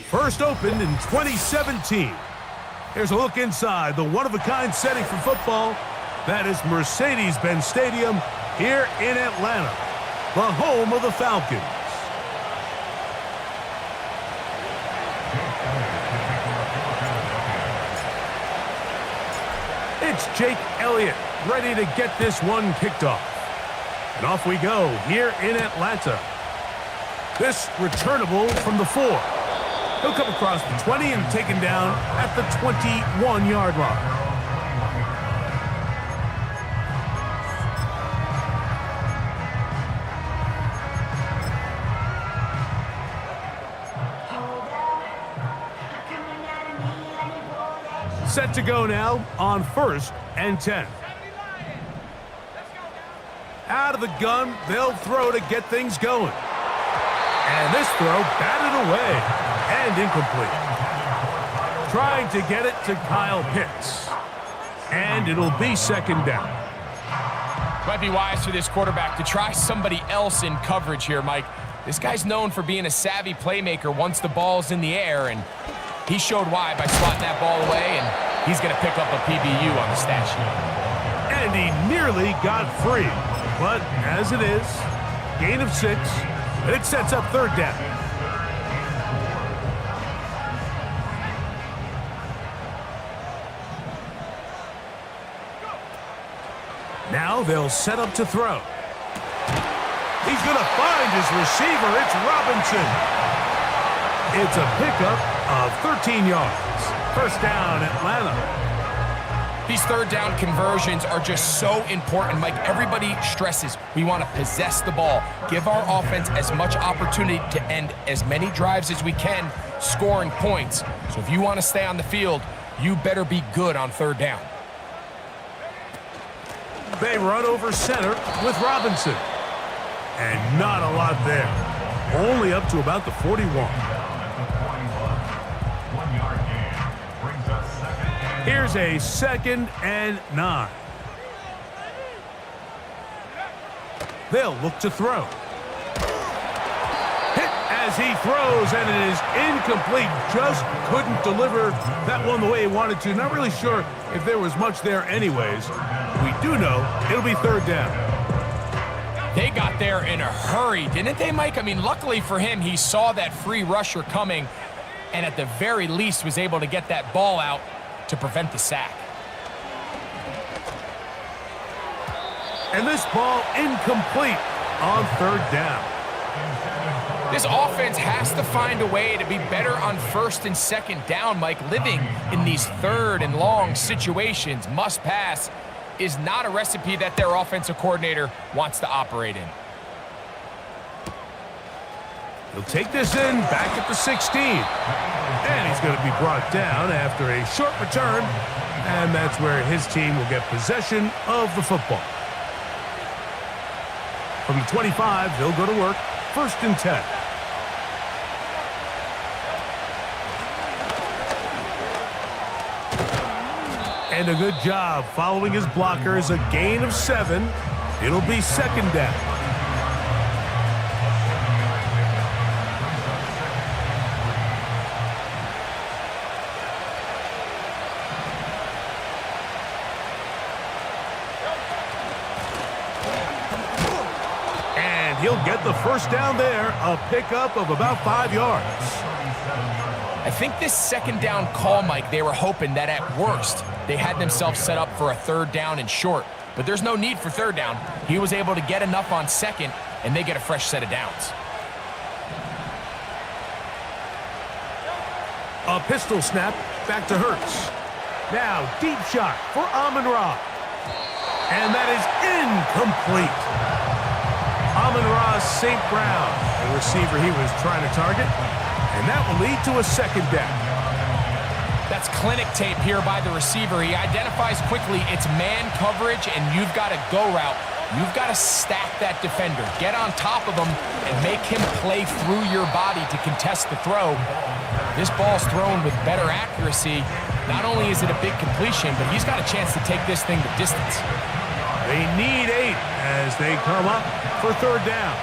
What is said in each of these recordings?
First opened in 2017. Here's a look inside the one-of-a-kind setting for football. That is Mercedes-Benz Stadium here in Atlanta, the home of the Falcons. It's Jake Elliott ready to get this one kicked off. And off we go here in Atlanta. This returnable from the 4. He'll come across the 20 and taken down at the 21-yard line. Set to go now on 1st and 10. Out of the gun, they'll throw to get things going. And this throw batted away. And incomplete. Trying to get it to Kyle Pitts. And it'll be 2nd down. Might be wise for this quarterback to try somebody else in coverage here, Mike. This guy's known for being a savvy playmaker once the ball's in the air, and he showed why by swatting that ball away, and he's going to pick up a PBU on the stat sheet. And he nearly got free. But as it is, gain of 6, and it sets up 3rd down. Now they'll set up to throw. He's going to find his receiver. It's Robinson. It's a pickup of 13 yards. 1st down, Atlanta. These 3rd down conversions are just so important, Mike. Everybody stresses we want to possess the ball, give our offense as much opportunity to end as many drives as we can, scoring points. So if you want to stay on the field, you better be good on 3rd down. They run over center with Robinson. And not a lot there. Only up to about the 41. Here's a 2nd and 9. They'll look to throw. Hit as he throws, and it is incomplete. Just couldn't deliver that one the way he wanted to. Not really sure if there was much there anyways. We do know it'll be 3rd down. They got there in a hurry, didn't they, Mike? I mean, luckily for him, he saw that free rusher coming and at the very least was able to get that ball out to prevent the sack. And this ball incomplete on 3rd down. This offense has to find a way to be better on 1st and 2nd down, Mike. Living in these 3rd and long situations, must pass, is not a recipe that their offensive coordinator wants to operate in. He'll take this in back at the 16. And he's going to be brought down after a short return. And that's where his team will get possession of the football. From the 25, they'll go to work. 1st and 10. And a good job following his blockers. A gain of 7. It'll be 2nd down. And he'll get the first down there, a pickup of about 5 yards. I think this second down call, Mike, they were hoping that at worst they had themselves set up for a third down and short. But there's no need for third down. He was able to get enough on second, and they get a fresh set of downs. A pistol snap back to Hurts. Now, deep shot for Amon-Ra. And that is incomplete. Amon-Ra St. Brown, the receiver he was trying to target. And that will lead to a second down. That's clinic tape here by the receiver. He identifies quickly it's man coverage, and you've got a go route. You've got to stack that defender. Get on top of him and make him play through your body to contest the throw. This ball's thrown with better accuracy. Not only is it a big completion, but he's got a chance to take this thing the distance. They need 8 as they come up for third down.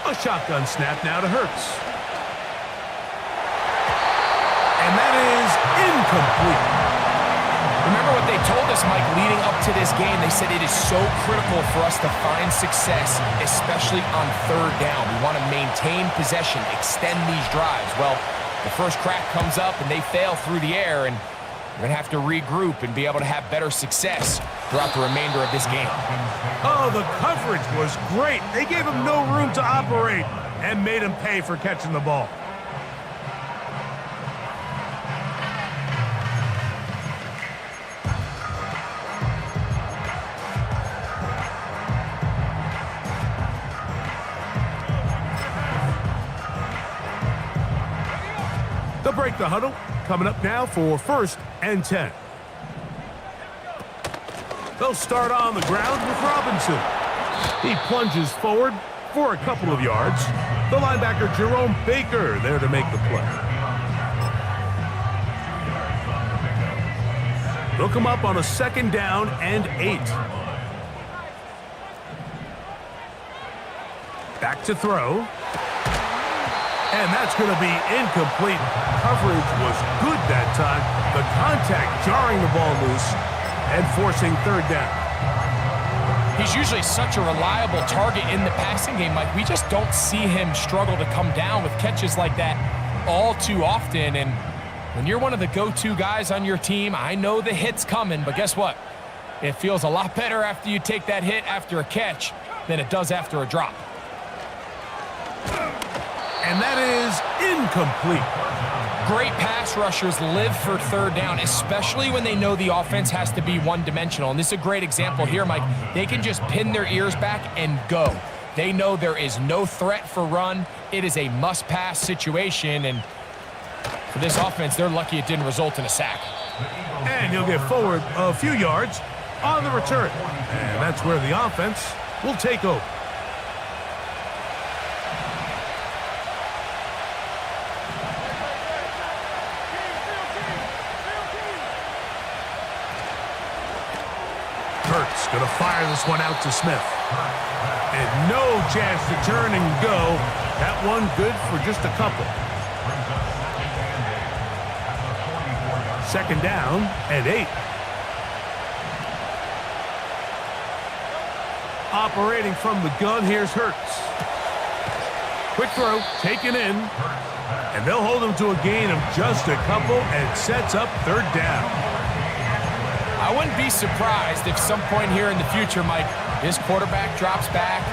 A shotgun snap now to Hurts. And that is incomplete. Remember what they told us, Mike, leading up to this game. They said it is so critical for us to find success, especially on third down. We want to maintain possession, extend these drives. Well, the first crack comes up and they fail through the air, and we're going to have to regroup and be able to have better success throughout the remainder of this game. Oh, the coverage was great. They gave him no room to operate and made him pay for catching the ball. They'll break the huddle. Coming up now for 1st and 10. They'll start on the ground with Robinson. He plunges forward for a couple of yards. The linebacker, Jerome Baker, there to make the play. They'll come up on a 2nd down and 8. Back to throw. And that's going to be incomplete. Coverage was good that time. The contact jarring the ball loose and forcing third down. He's usually such a reliable target in the passing game, Mike. We just don't see him struggle to come down with catches like that all too often. And when you're one of the go-to guys on your team, I know the hit's coming, but guess what? It feels a lot better after you take that hit after a catch than it does after a drop. And that is incomplete. Great pass rushers live for third down, especially when they know the offense has to be one-dimensional. And this is a great example here, Mike. They can just pin their ears back and go. They know there is no threat for run. It is a must-pass situation. And for this offense, they're lucky it didn't result in a sack. And he'll get forward a few yards on the return. And that's where the offense will take over. Hurts going to fire this one out to Smith. And no chance to turn and go. That one good for just a couple. 2nd down and 8. Operating from the gun, here's Hurts. Quick throw, taken in. And they'll hold him to a gain of just a couple and sets up third down. I wouldn't be surprised if some point here in the future, Mike, this quarterback drops back.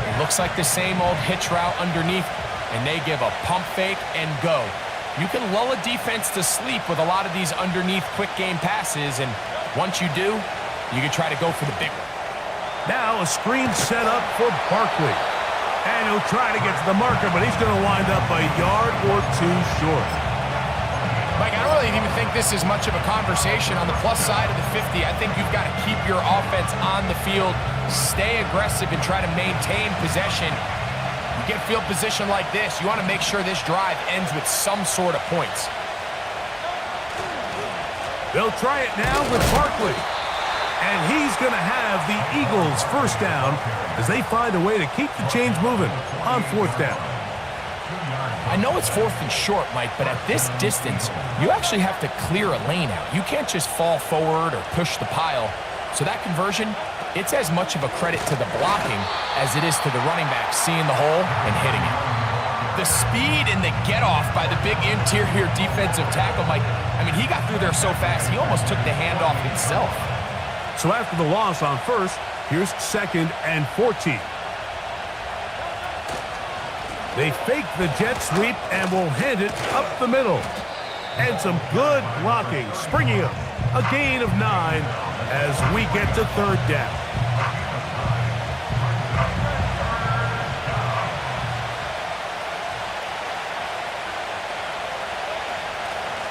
It looks like the same old hitch route underneath, and they give a pump fake and go. You can lull a defense to sleep with a lot of these underneath quick game passes, and once you do, you can try to go for the big one. Now a screen set up for Barkley. And he'll try to get to the marker, but he's going to wind up a yard or 2 short. Mike, I don't really even think this is much of a conversation on the plus side of the 50. I think you've got to keep your offense on the field, stay aggressive, and try to maintain possession. You get a field position like this, you want to make sure this drive ends with some sort of points. They'll try it now with Barkley. And he's going to have the Eagles' first down as they find a way to keep the chains moving on 4th down. I know it's 4th and short, Mike, but at this distance, you actually have to clear a lane out. You can't just fall forward or push the pile. So that conversion, it's as much of a credit to the blocking as it is to the running back seeing the hole and hitting it. The speed and the get-off by the big interior defensive tackle, Mike, I mean, he got through there so fast, he almost took the handoff himself. So after the loss on first, here's 2nd and 14. They fake the jet sweep and will hand it up the middle. And some good blocking, springing up. A gain of 9 as we get to 3rd down.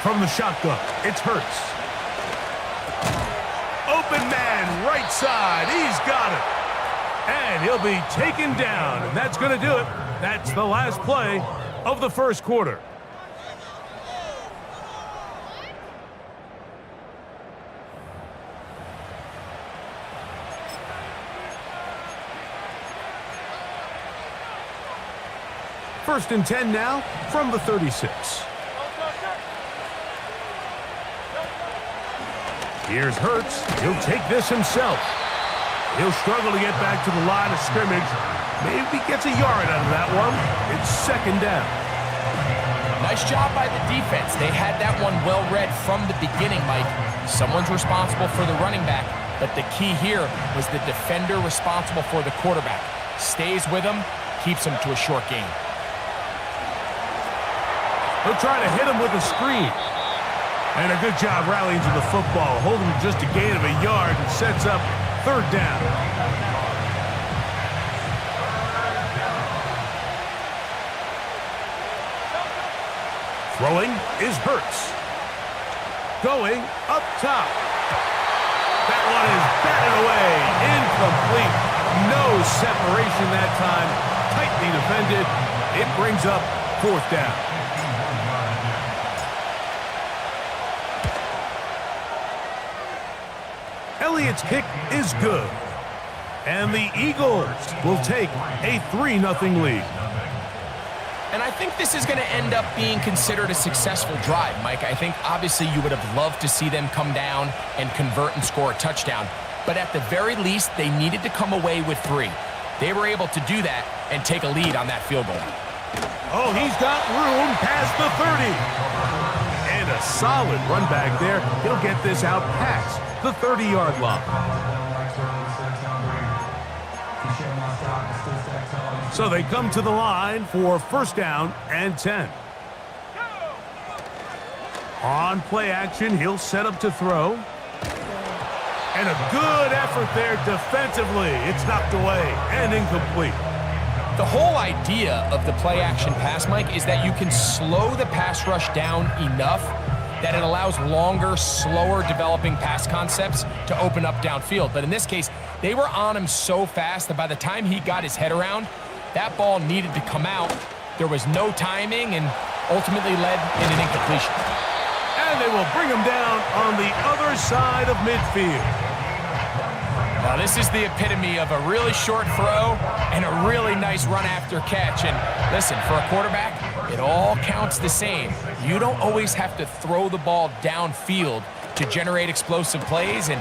From the shotgun, it's Hurts. Open man, right side. He's got it. And he'll be taken down, and that's going to do it. That's the last play of the first quarter. First and 10 now from the 36. Here's Hurts. He'll take this himself. He'll struggle to get back to the line of scrimmage. Maybe gets a yard out of that one. It's 2nd down. Nice job by the defense. They had that one well read from the beginning, Mike. Someone's responsible for the running back, but the key here was the defender responsible for the quarterback. Stays with him, keeps him to a short gain. He'll try to hit him with a screen. And a good job rallying to the football, holding just a gain of a yard and sets up 3rd down. Throwing is Hurts. Going up top. That one is batted away. Incomplete. No separation that time. Tightly defended. It brings up 4th down. Elliott's kick is good. And the Eagles will take a 3-0 lead. And I think this is going to end up being considered a successful drive, Mike. I think obviously you would have loved to see them come down and convert and score a touchdown. But at the very least, they needed to come away with 3. They were able to do that and take a lead on that field goal. Oh, he's got room past the 30. And a solid run back there. He'll get this out past the 30-yard line. So they come to the line for 1st down and 10. On play action, he'll set up to throw. And a good effort there defensively. It's knocked away and incomplete. The whole idea of the play action pass, Mike, is that you can slow the pass rush down enough that it allows longer, slower developing pass concepts to open up downfield. But in this case, they were on him so fast that by the time he got his head around, that ball needed to come out. There was no timing and ultimately led in an incompletion. And they will bring him down on the other side of midfield. Now, this is the epitome of a really short throw and a really nice run after catch. And listen, for a quarterback, it all counts the same. You don't always have to throw the ball downfield to generate explosive plays, and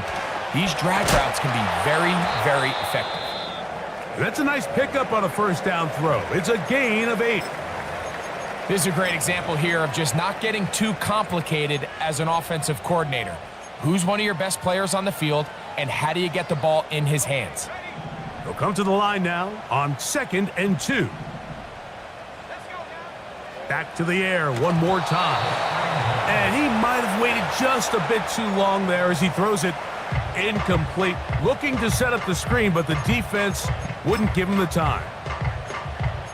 these drag routes can be very, very effective. That's a nice pickup on a 1st down throw. It's a gain of 8. This is a great example here of just not getting too complicated as an offensive coordinator. Who's one of your best players on the field, and how do you get the ball in his hands? They'll come to the line now on 2nd and 2. Back to the air one more time. And he might have waited just a bit too long there as he throws it incomplete. Looking to set up the screen, but the defense wouldn't give him the time.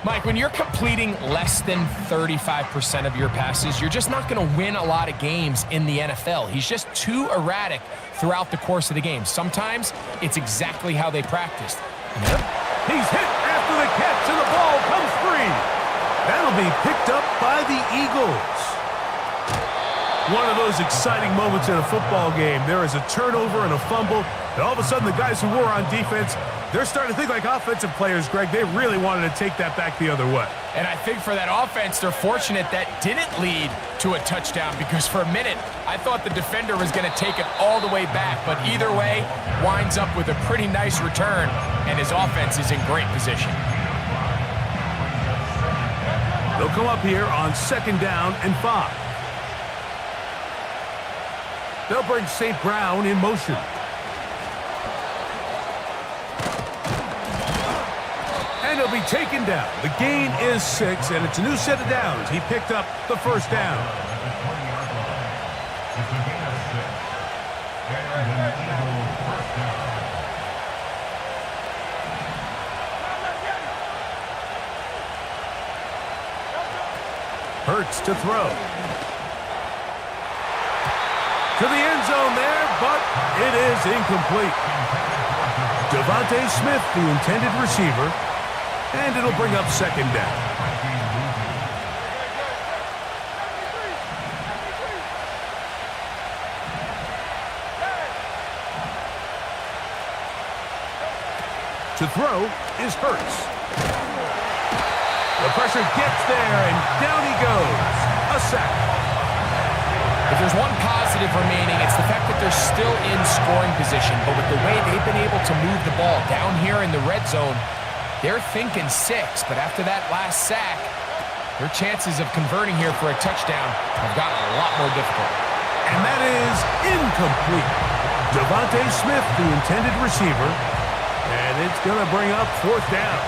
Mike, when you're completing less than 35% of your passes, you're just not going to win a lot of games in the NFL. He's just too erratic throughout the course of the game. Sometimes it's exactly how they practiced. He's hit after the catch, and the ball comes free. That'll be picked up by the Eagles. One of those exciting moments in a football game. There is a turnover and a fumble, And all of a sudden, the guys who were on defense, they're starting to think like offensive players, Greg. They really wanted to take that back the other way. And I think for that offense, they're fortunate that didn't lead to a touchdown, because for a minute, I thought the defender was going to take it all the way back. But either way, winds up with a pretty nice return, and his offense is in great position. They'll come up here on 2nd down and 5. They'll bring St. Brown in motion. And he'll be taken down. The gain is 6, and it's a new set of downs. He picked up the 1st down. Hurts to throw. To the end zone there, but it is incomplete. Devontae Smith, the intended receiver, and it'll bring up 2nd down. To throw is Hurts. The pressure gets there, and down he goes. A sack. If there's one positive remaining, it's the fact that they're still in scoring position. But with the way they've been able to move the ball down here in the red zone, they're thinking 6. But after that last sack, their chances of converting here for a touchdown have gotten a lot more difficult. And that is incomplete. Devontae Smith, the intended receiver, and it's going to bring up 4th down.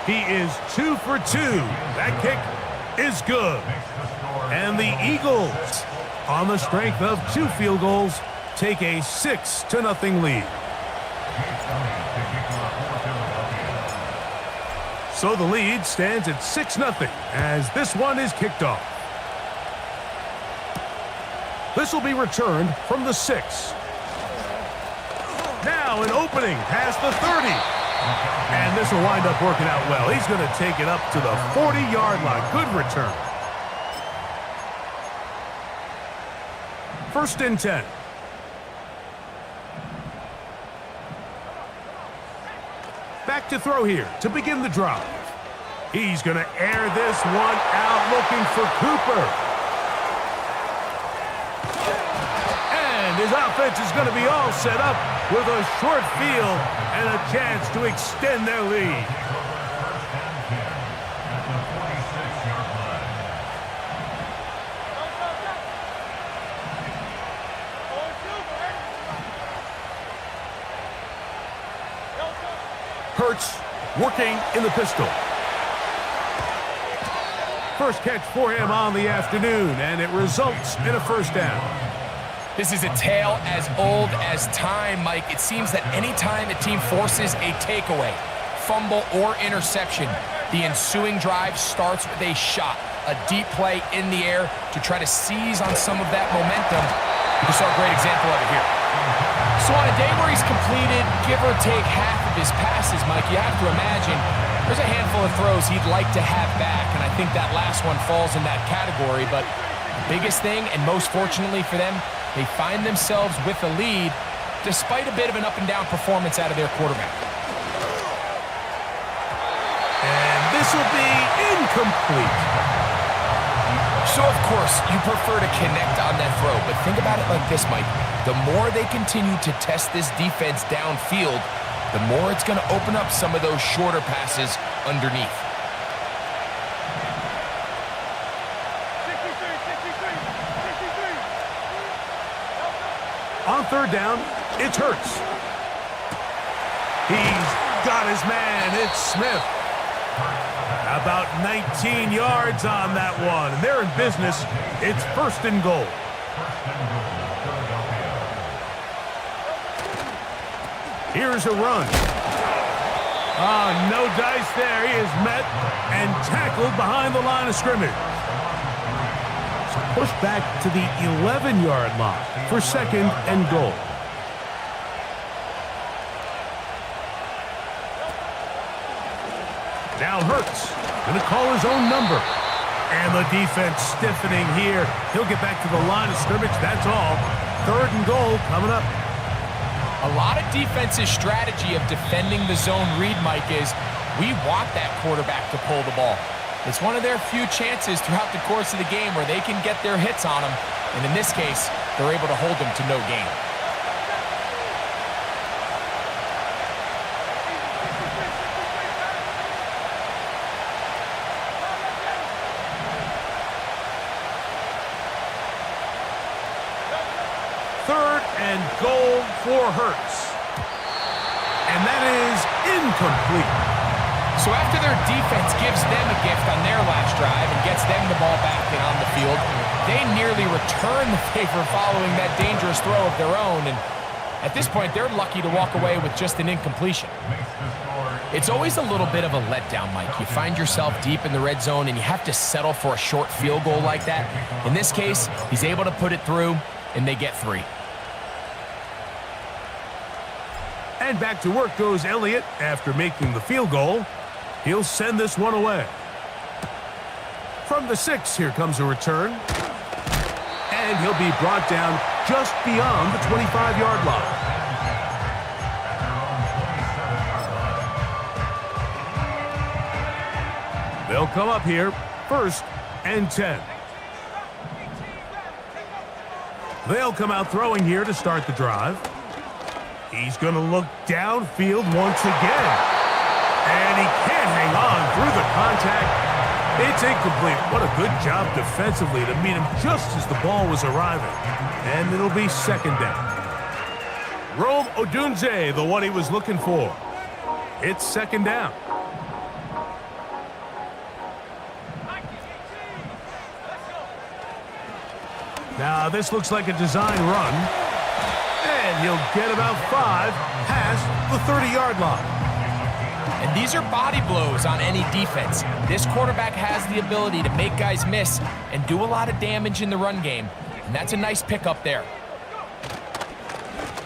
He is 2 for 2. That kick is good. And the Eagles, on the strength of 2 field goals, take a 6-0 lead. So the lead stands at 6-0 as this one is kicked off. This will be returned from the 6. Now an opening past the 30. And this will wind up working out well. He's going to take it up to the 40-yard line. Good return. 1st and 10. Back to throw here to begin the drive. He's going to air this one out, looking for Cooper. And his offense is going to be all set up with a short field and a chance to extend their lead. Hurts working in the pistol. First catch for him on the afternoon, and it results in a 1st down. This is a tale as old as time, Mike. It seems that any time a team forces a takeaway, fumble, or interception, the ensuing drive starts with a shot, a deep play in the air to try to seize on some of that momentum. We saw a great example of it here. So on a day where he's completed, give or take half of his passes, Mike, you have to imagine there's a handful of throws he'd like to have back, and I think that last one falls in that category. But the biggest thing, and most fortunately for them, they find themselves with a lead despite a bit of an up-and-down performance out of their quarterback. And this will be incomplete. So, of course, you prefer to connect on that throw, but think about it like this, Mike. The more they continue to test this defense downfield, the more it's going to open up some of those shorter passes underneath. On 3rd down, it's Hurts. He's got his man. It's Smith. About 19 yards on that one. And they're in business. It's 1st and goal. Here's a run. No dice there. He is met and tackled behind the line of scrimmage. Pushed back to the 11-yard line for 2nd and goal. Now Hurts going to call his own number. And the defense stiffening here. He'll get back to the line of scrimmage, that's all. 3rd and goal coming up. A lot of defense's strategy of defending the zone read, Mike, is we want that quarterback to pull the ball. It's one of their few chances throughout the course of the game where they can get their hits on them. And in this case, they're able to hold them to no gain. And goal for Hurts. And that is incomplete. So after their defense gives them a gift on their last drive and gets them the ball back and on the field, they nearly return the favor following that dangerous throw of their own. And at this point, they're lucky to walk away with just an incompletion. It's always a little bit of a letdown, Mike. You find yourself deep in the red zone and you have to settle for a short field goal like that. In this case, he's able to put it through and they get 3. And back to work goes Elliott after making the field goal. He'll send this one away. From the 6, here comes a return. And he'll be brought down just beyond the 25-yard line. They'll come up here, 1st and 10. They'll come out throwing here to start the drive. He's going to look downfield once again. And he can't hang on through the contact. It's incomplete. What a good job defensively to meet him just as the ball was arriving. And it'll be 2nd down. Rome Odunze, the one he was looking for. It's 2nd down. Now this looks like a design run. And he'll get about 5 past the 30-yard line. And these are body blows on any defense. This quarterback has the ability to make guys miss and do a lot of damage in the run game. And that's a nice pickup there.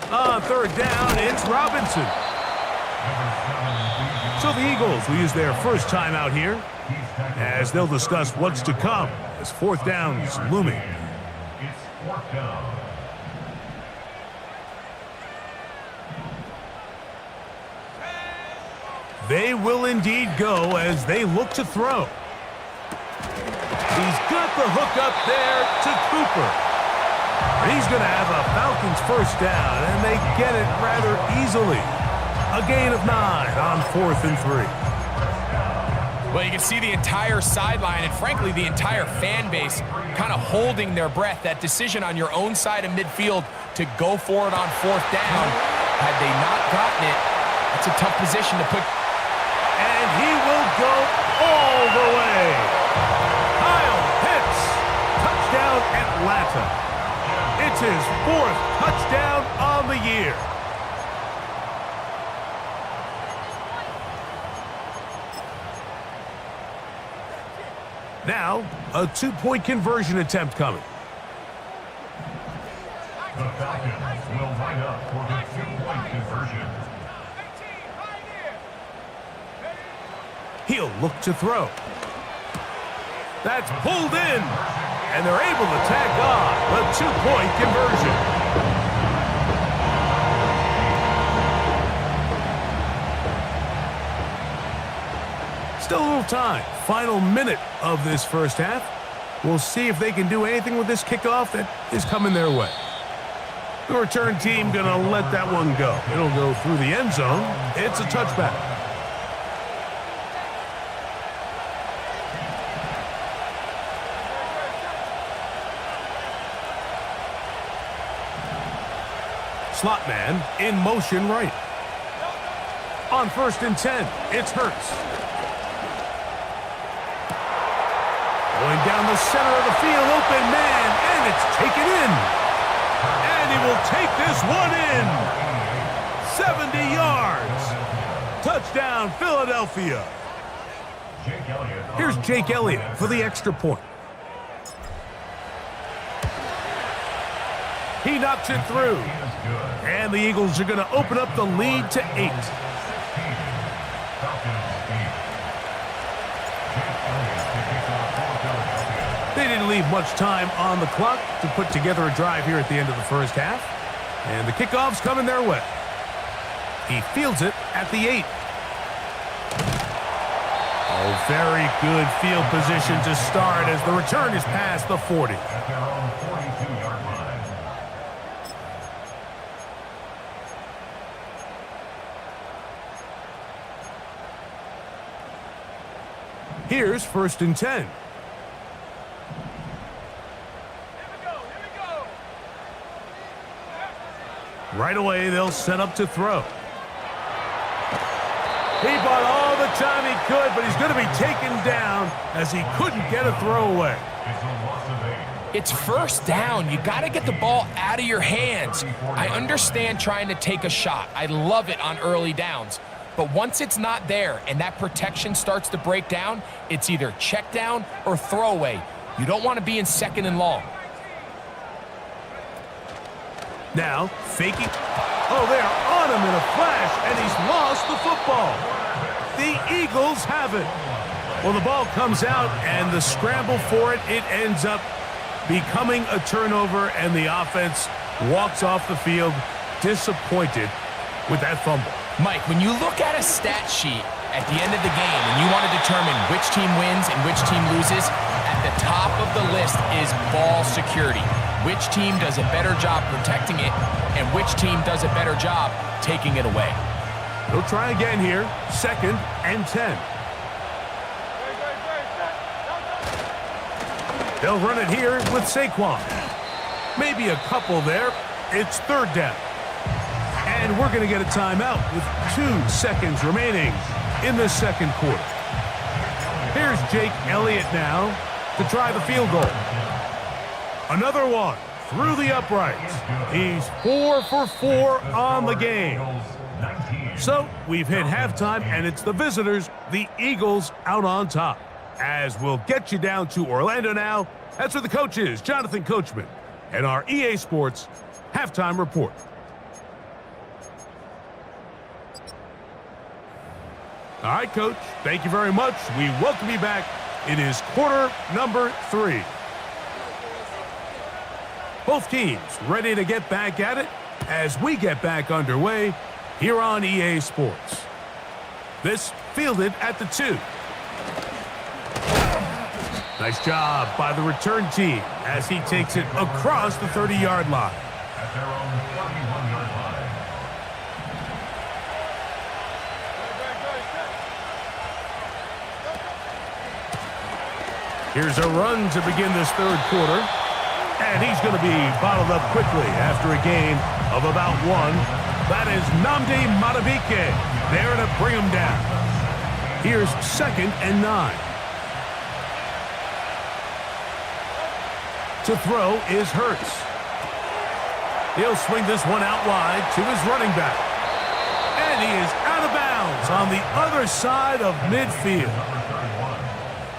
On 3rd down, it's Robinson. So the Eagles will use their first timeout here as they'll discuss what's to come as 4th down is looming. It's 4th down. They will indeed go as they look to throw. He's got the hook up there to Cooper. And he's going to have a Falcons first down, and they get it rather easily. A gain of 9 on 4th and 3. Well, you can see the entire sideline and, frankly, the entire fan base kind of holding their breath. That decision on your own side of midfield to go for it on 4th down, had they not gotten it, it's a tough position to put. And he will go all the way. Kyle Pitts, touchdown Atlanta. It's his 4th touchdown on the year. Now, a 2-point conversion attempt coming. The Falcons will line up for the 2-point conversion. He'll look to throw. That's pulled in, and they're able to tack on the 2-point conversion. Still a little time. Final minute of this first half. We'll see if they can do anything with this kickoff that is coming their way. The return team going to let that one go. It'll go through the end zone. It's a touchback. Slot man in motion right. On 1st and 10, it's Hurts. Going down the center of the field, open man, and it's taken in. And he will take this one in. 70 yards. Touchdown, Philadelphia. Here's Jake Elliott for the extra point. He knocks it through. And the Eagles are going to open up the lead to 8. didn't leave much time on the clock to put together a drive here at the end of the first half. And the kickoff's coming their way. He fields it at the 8. Oh, very good field position to start as the return is past the 40. At their own 42-yard line. Here's 1st and 10. Right away, they'll set up to throw. He bought all the time he could, but he's going to be taken down as he couldn't get a throwaway. It's a loss of 8. It's 1st down. You got to get the ball out of your hands. I understand trying to take a shot. I love it on early downs. But once it's not there and that protection starts to break down, it's either check down or throwaway. You don't want to be in 2nd and long. Now, faking. Oh, they're on him in a flash, and he's lost the football. The Eagles have it. Well, the ball comes out, and the scramble for it, it ends up becoming a turnover, and the offense walks off the field disappointed with that fumble. Mike, when you look at a stat sheet at the end of the game and you want to determine which team wins and which team loses, at the top of the list is ball security. Which team does a better job protecting it and which team does a better job taking it away. They'll try again here. 2nd and 10. They'll run it here with Saquon. Maybe a couple there. It's 3rd down. And we're going to get a timeout with 2 seconds remaining in the 2nd quarter. Here's Jake Elliott now to try the field goal. Another one through the uprights. He's 4 for 4 on the game. So we've hit halftime, and it's the visitors, the Eagles, out on top. As we'll get you down to Orlando now. That's where the coach is, Jonathan Coachman, and our EA Sports halftime report. All right, Coach, thank you very much. We welcome you back. It is quarter number 3. Both teams ready to get back at it as we get back underway here on EA Sports. This fielded at the 2. Nice job by the return team as he takes it across the 30-yard line. At their own 31-yard line. Here's a run to begin this 3rd quarter. And he's going to be bottled up quickly after a gain of about 1. That is Nnamdi Madubuike there to bring him down. Here's 2nd and 9. To throw is Hurts. He'll swing this one out wide to his running back. And he is out of bounds on the other side of midfield.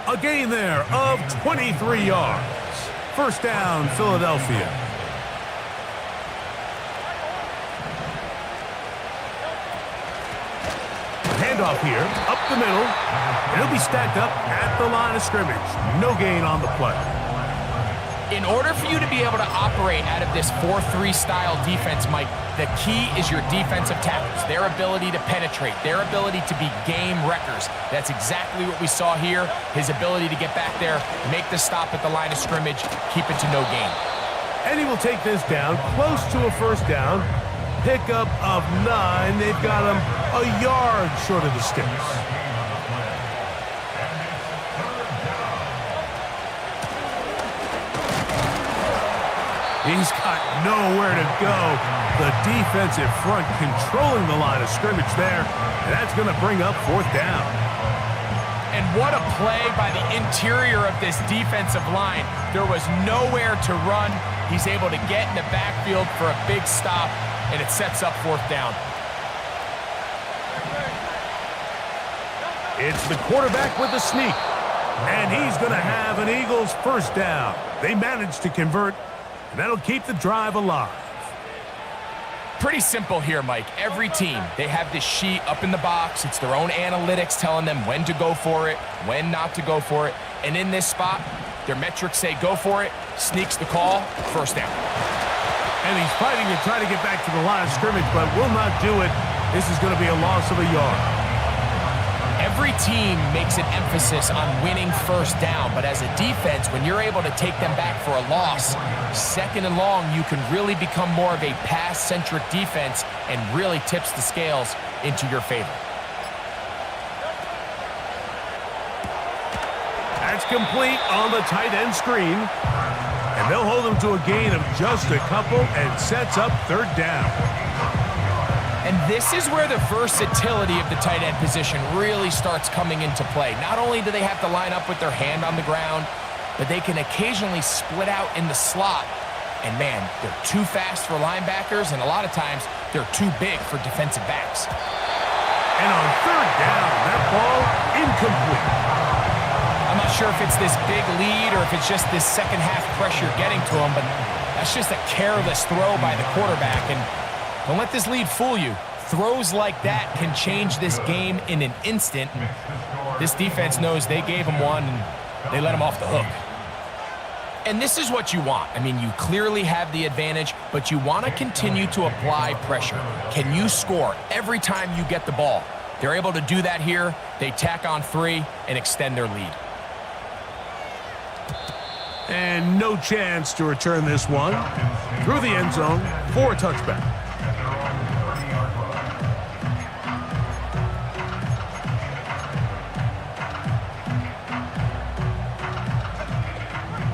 A gain there of 23 yards. 1st down, Philadelphia. Handoff here, up the middle. And he'll be stacked up at the line of scrimmage. No gain on the play. In order for you to be able to operate out of this 4-3 style defense, Mike, the key is your defensive tackles, their ability to penetrate, their ability to be game wreckers. That's exactly what we saw here, his ability to get back there, make the stop at the line of scrimmage, keep it to no gain. And he will take this down close to a 1st down. Pickup of 9. They've got him a yard short of the sticks. He's got nowhere to go. The defensive front controlling the line of scrimmage there. And that's going to bring up 4th down. And what a play by the interior of this defensive line. There was nowhere to run. He's able to get in the backfield for a big stop, and it sets up 4th down. It's the quarterback with the sneak. And he's going to have an Eagles 1st down. They managed to convert. And that'll keep the drive alive. Pretty simple here, Mike. Every team, they have this sheet up in the box. It's their own analytics telling them when to go for it, when not to go for it. And in this spot, Their metrics say go for it, sneaks the call, first down. And he's fighting to try to get back to the line of scrimmage, but will not do it. This is going to be a loss of a yard. Every team makes an emphasis on winning first down, but as a defense, when you're able to take them back for a loss, second and long, you can really become more of a pass-centric defense and really tips the scales into your favor. That's complete on the tight end screen. And they'll hold him to a gain of just a couple and sets up third down. And this is where the versatility of the tight end position really starts coming into play. Not only do they have to line up with their hand on the ground, but they can occasionally split out in the slot. And man, they're too fast for linebackers, and a lot of times they're too big for defensive backs. And on third down, that ball incomplete. I'm not sure if it's this big lead or if it's just this second half pressure getting to him, but that's just a careless throw by the quarterback. And don't let this lead fool you. Throws like that can change this game in an instant. And this defense knows they gave him one and they let him off the hook. And this is what you want. I mean, you clearly have the advantage, but you want to continue to apply pressure. Can you score every time you get the ball? They're able to do that here. They tack on 3 and extend their lead. And no chance to return this one. Through the end zone for a touchback.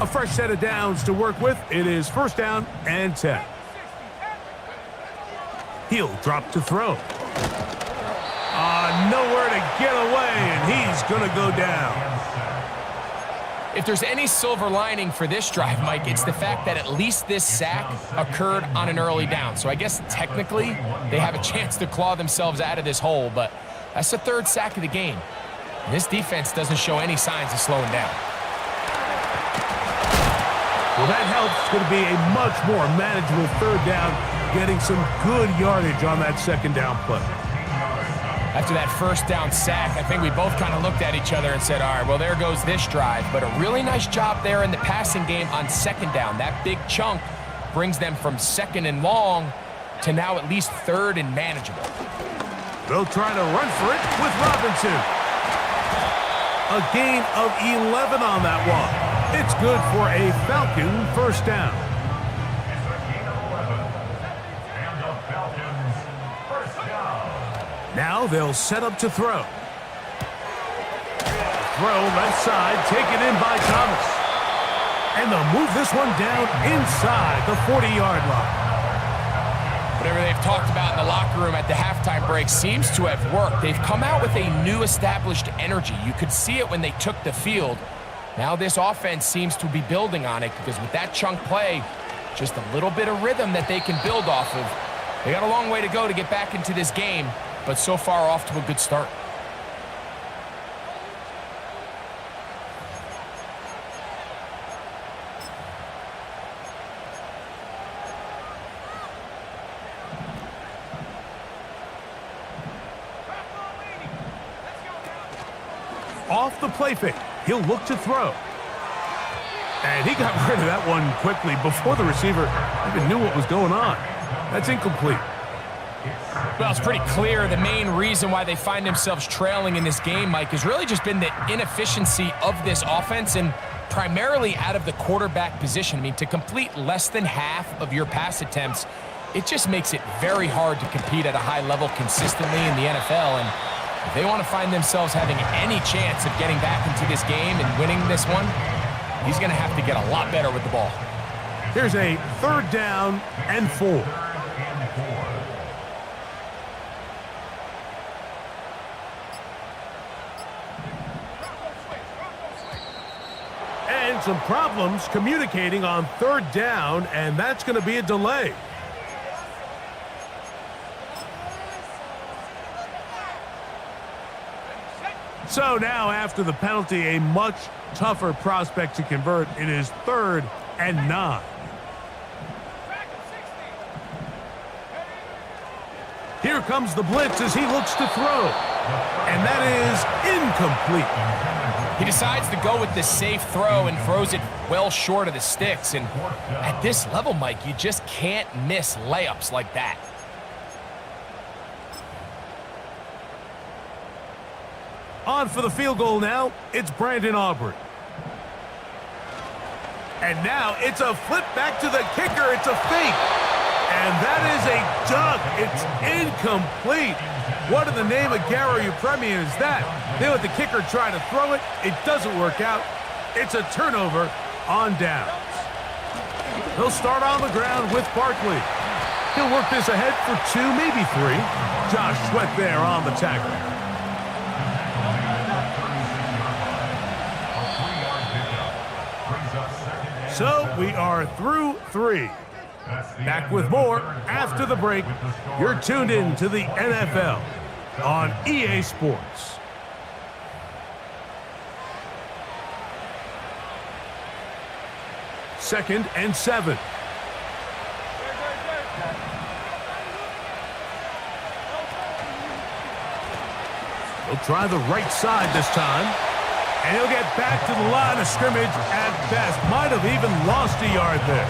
A fresh set of downs to work with. It is first down and 10. He'll drop to throw. Nowhere to get away, and he's going to go down. If there's any silver lining for this drive, Mike, it's the fact that at least this sack occurred on an early down. So I guess technically they have a chance to claw themselves out of this hole, but that's the 3rd sack of the game. And this defense doesn't show any signs of slowing down. Well, that helps. It's going to be a much more manageable third down, getting some good yardage on that second down play. After that first down sack, I think we both kind of looked at each other and said, all right, well, there goes this drive. But a really nice job there in the passing game on second down. That big chunk brings them from second and long to now at least 3rd and manageable. They'll try to run for it with Robinson. A gain of 11 on that one. It's good for a Falcon first down. Now they'll set up to throw. Throw left side, taken in by Thomas. And they'll move this one down inside the 40-yard line. Whatever they've talked about in the locker room at the halftime break seems to have worked. They've come out with a new established energy. You could see it when they took the field. Now this offense seems to be building on it because with that chunk play, just a little bit of rhythm that they can build off of. They got a long way to go to get back into this game, but so far off to a good start. Off the play fake, he'll look to throw. And he got rid of that one quickly before the receiver even knew what was going on. That's incomplete. Well, it's pretty clear the main reason why they find themselves trailing in this game, Mike, has really just been the inefficiency of this offense and primarily out of the quarterback position. I mean, to complete less than half of your pass attempts, it just makes it very hard to compete at a high level consistently in the NFL. And if they want to find themselves having any chance of getting back into this game and winning this one, he's going to have to get a lot better with the ball. Here's a 3rd down and 4. And some problems communicating on 3rd down, and that's going to be a delay. So now, after the penalty, a much tougher prospect to convert. It is 3rd and 9. Here comes the blitz as he looks to throw. And that is incomplete. He decides to go with the safe throw and throws it well short of the sticks. And at this level, Mike, you just can't miss layups like that. On for the field goal now, it's Brandon Aubrey. And now it's a flip back to the kicker. It's a fake. And that is a dunk. It's incomplete. What in the name of Gary Upremian is that? They let the kicker try to throw it. It doesn't work out. It's a turnover on downs. They'll start on the ground with Barkley. He'll work this ahead for 2, maybe 3. Josh Sweat there on the tackle. So we are through 3. Back with more after the break. You're tuned in to the NFL on EA Sports. Second and 7. He'll try the right side this time. And he'll get back to the line of scrimmage at best. Might have even lost a yard there.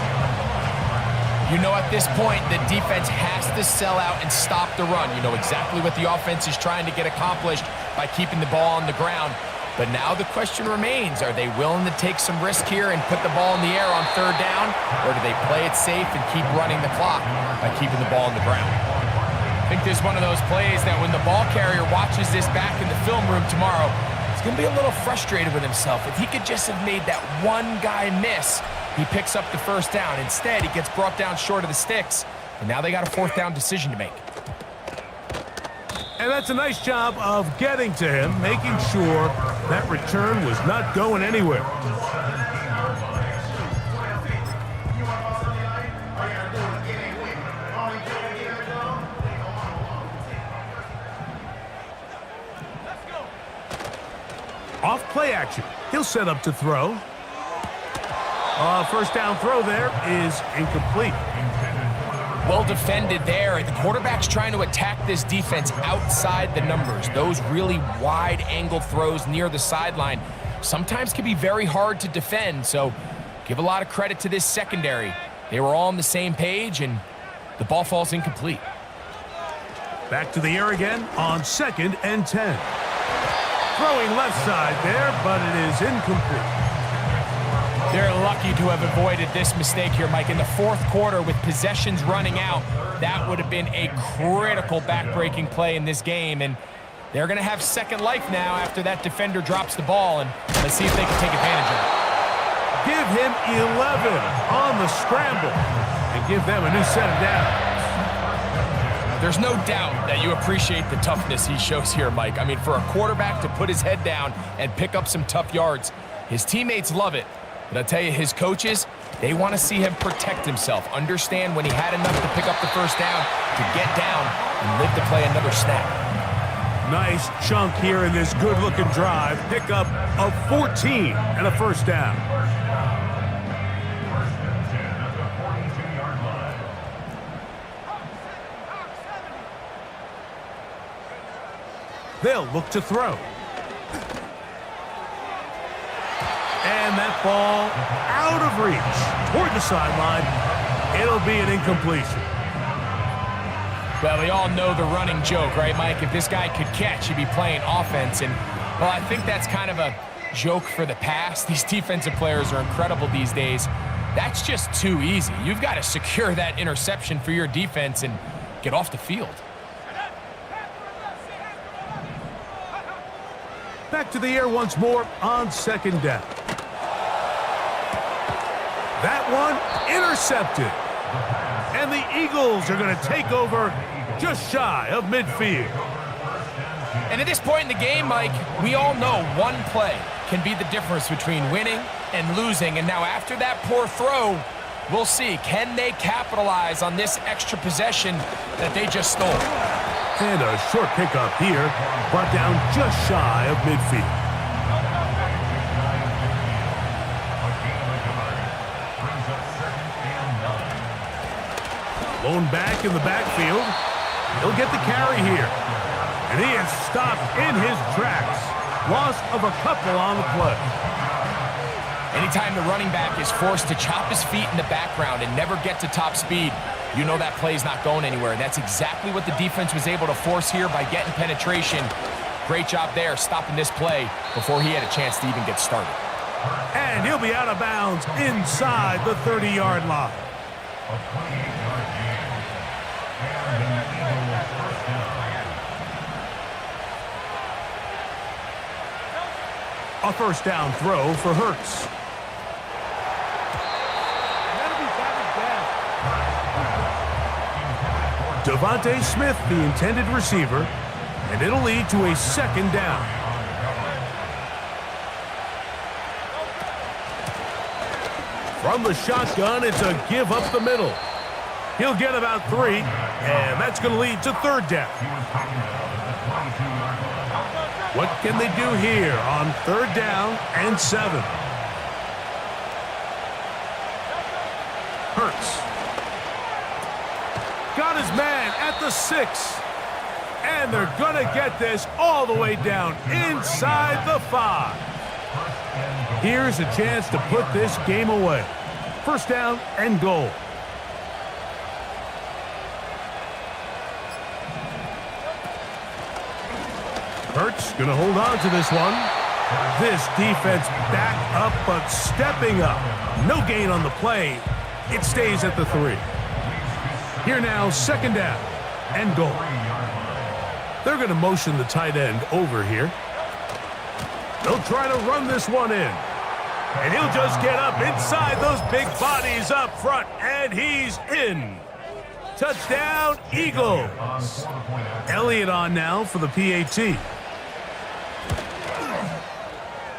You know, at this point, the defense has to sell out and stop the run. You know exactly what the offense is trying to get accomplished by keeping the ball on the ground. But now the question remains, are they willing to take some risk here and put the ball in the air on 3rd down? Or do they play it safe and keep running the clock by keeping the ball on the ground? I think there's one of those plays that when the ball carrier watches this back in the film room tomorrow, he's going to be a little frustrated with himself. If he could just have made that one guy miss, he picks up the 1st down. Instead, he gets brought down short of the sticks, and now they got a 4th down decision to make. And that's a nice job of getting to him, making sure that return was not going anywhere. Off play action. He'll set up to throw. 1st down throw there is incomplete. Well defended there. The quarterback's trying to attack this defense outside the numbers. Those really wide angle throws near the sideline sometimes can be very hard to defend. So give a lot of credit to this secondary. They were all on the same page, and the ball falls incomplete. Back to the air again on 2nd and 10. Throwing left side there, but it is incomplete. They're lucky to have avoided this mistake here, Mike. In the 4th quarter, with possessions running out, that would have been a critical back-breaking play in this game. And they're going to have second life now after that defender drops the ball. And let's see if they can take advantage of it. Give him 11 on the scramble and give them a new set of downs. There's no doubt that you appreciate the toughness he shows here, Mike. I mean, for a quarterback to put his head down and pick up some tough yards, his teammates love it. But I'll tell you, his coaches, they want to see him protect himself, understand when he had enough to pick up the 1st down, to get down and live to play another snap. Nice chunk here in this good-looking drive. Pick up of 14 and a 1st down. They'll look to throw. And that ball out of reach toward the sideline. It'll be an incompletion. Well, we all know the running joke, right, Mike? If this guy could catch, he'd be playing offense. And, well, I think that's kind of a joke for the past. These defensive players are incredible these days. That's just too easy. You've got to secure that interception for your defense and get off the field. Back to the air once more on 2nd down. That one intercepted. And the Eagles are going to take over just shy of midfield. And at this point in the game, Mike, we all know one play can be the difference between winning and losing. And now after that poor throw, we'll see. Can they capitalize on this extra possession that they just stole? And a short pickup here, brought down just shy of midfield. Blown back in the backfield. He'll get the carry here. And he is stopped in his tracks. Loss of a couple on the play. Anytime the running back is forced to chop his feet in the background and never get to top speed, you know that play is not going anywhere. And that's exactly what the defense was able to force here by getting penetration. Great job there, stopping this play before he had a chance to even get started. And he'll be out of bounds inside the 30-yard line. A 28-yard gain. And an Eagles first down. A first down throw for Hurts. Devontae Smith, the intended receiver, and it'll lead to a second down. From the shotgun, it's a give up the middle. He'll get about 3, and that's going to lead to third down. What can they do here on third down and 7? Hurts. Got his man at the 6. And they're going to get this all the way down inside the 5. Here's a chance to put this game away. First down and goal. Hurts going to hold on to this one. This defense back up but stepping up. No gain on the play. It stays at the 3. Here now, second down and goal. They're going to motion the tight end over here. They'll try to run this one in. And he'll just get up inside those big bodies up front. And he's in. Touchdown, Eagles. Elliott on now for the PAT.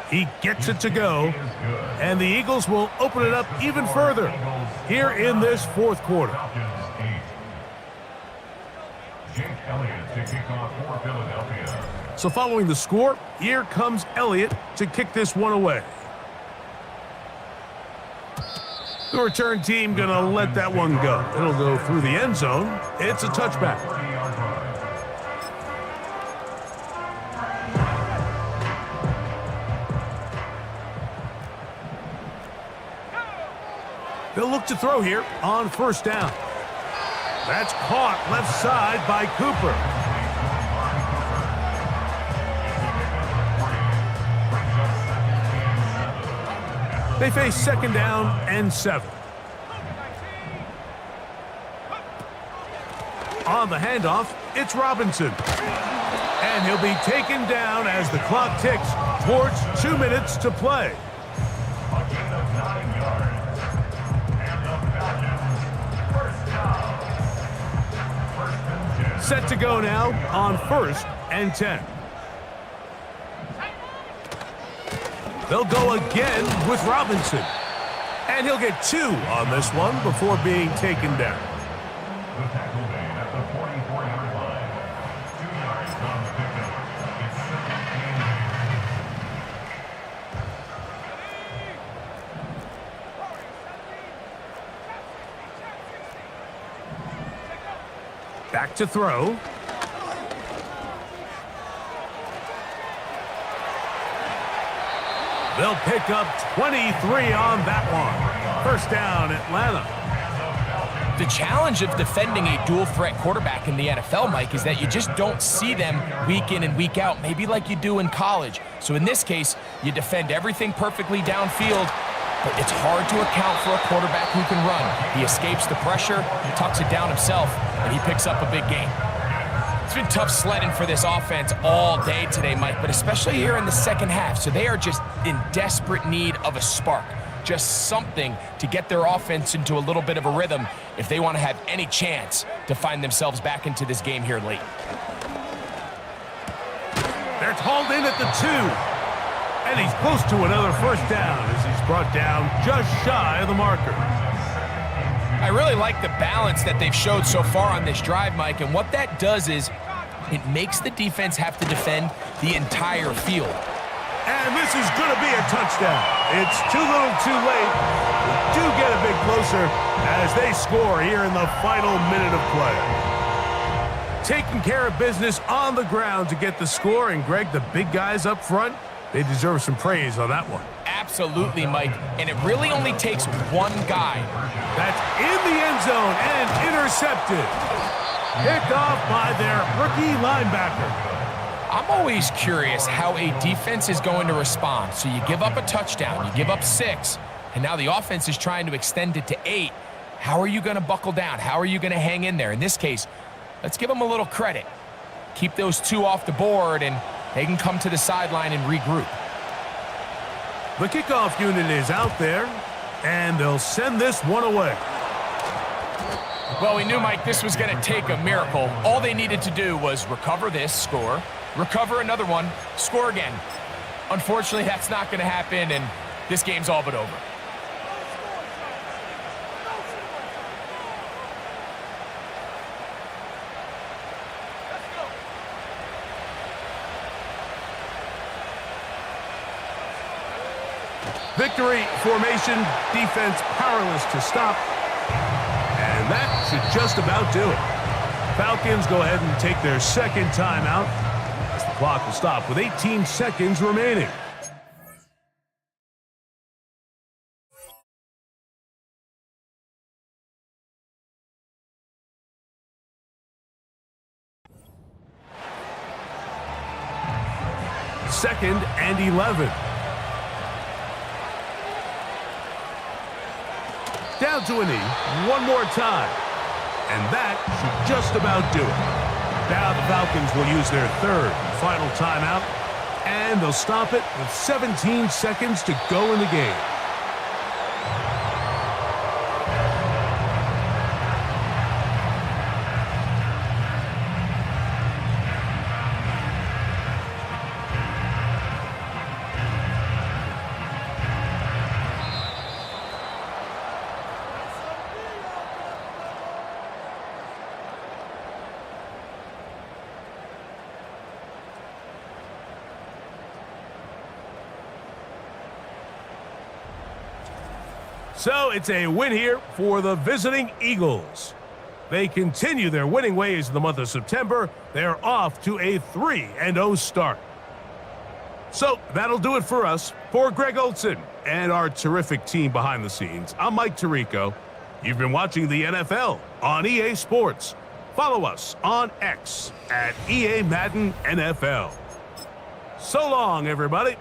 He gets it to go. And the Eagles will open it up even further here in this fourth quarter. So following the score, here comes Elliott to kick this one away. The return team going to let that one go. It'll go through the end zone. It's a touchback. They'll look to throw here on first down. That's caught left side by Cooper. They face second down and 7. On the handoff, it's Robinson. And he'll be taken down as the clock ticks towards 2 minutes to play. Set to go now on first and 10. They'll go again with Robinson. And he'll get 2 on this one before being taken down. The tackle made at the 44-yard line. 2 yards on the pickup. It's second and 8. Back to throw. They'll pick up 23 on that one. First down, Atlanta. The challenge of defending a dual-threat quarterback in the NFL, Mike, is that you just don't see them week in and week out, maybe like you do in college. So in this case, you defend everything perfectly downfield, but it's hard to account for a quarterback who can run. He escapes the pressure, tucks it down himself, and he picks up a big gain. It's been tough sledding for this offense all day today, Mike, but especially here in the second half. So they are just in desperate need of a spark, just something to get their offense into a little bit of a rhythm if they want to have any chance to find themselves back into this game here late. They're hauled in at the 2. And he's close to another first down as he's brought down just shy of the marker. I really like the balance that they've showed so far on this drive, Mike, and what that does is it makes the defense have to defend the entire field. And this is going to be a touchdown. It's too little too late. We do get a bit closer as they score here in the final minute of play. taking care of business on the ground to get the score. And, Greg, the big guys up front, they deserve some praise on that one. Absolutely, Mike. And it really only takes one guy. That's in the end zone and intercepted. Picked off by their rookie linebacker. I'm always curious how a defense is going to respond. So you give up a touchdown, you give up 6, and now the offense is trying to extend it to 8. How are you going to buckle down? How are you going to hang in there? In this case, let's give them a little credit. Keep those 2 off the board, and they can come to the sideline and regroup. The kickoff unit is out there, and they'll send this one away. Well, we knew, Mike, this was going to take a miracle. All they needed to do was recover this, score, recover another one, score again. Unfortunately, that's not going to happen, and this game's all but over. Victory formation, defense powerless to stop. And that should just about do it. Falcons go ahead and take their second timeout as the clock will stop with 18 seconds remaining. Second and 11. Down to a knee, one more time. And that should just about do it. Now the Falcons will use their third and final timeout, and they'll stop it with 17 seconds to go in the game. So it's a win here for the visiting Eagles. They continue their winning ways in the month of September. They're off to a 3-0 start. So that'll do it for us. For Greg Olson and our terrific team behind the scenes, I'm Mike Tirico. You've been watching the NFL on EA Sports. Follow us on X at EA Madden NFL. So long, everybody.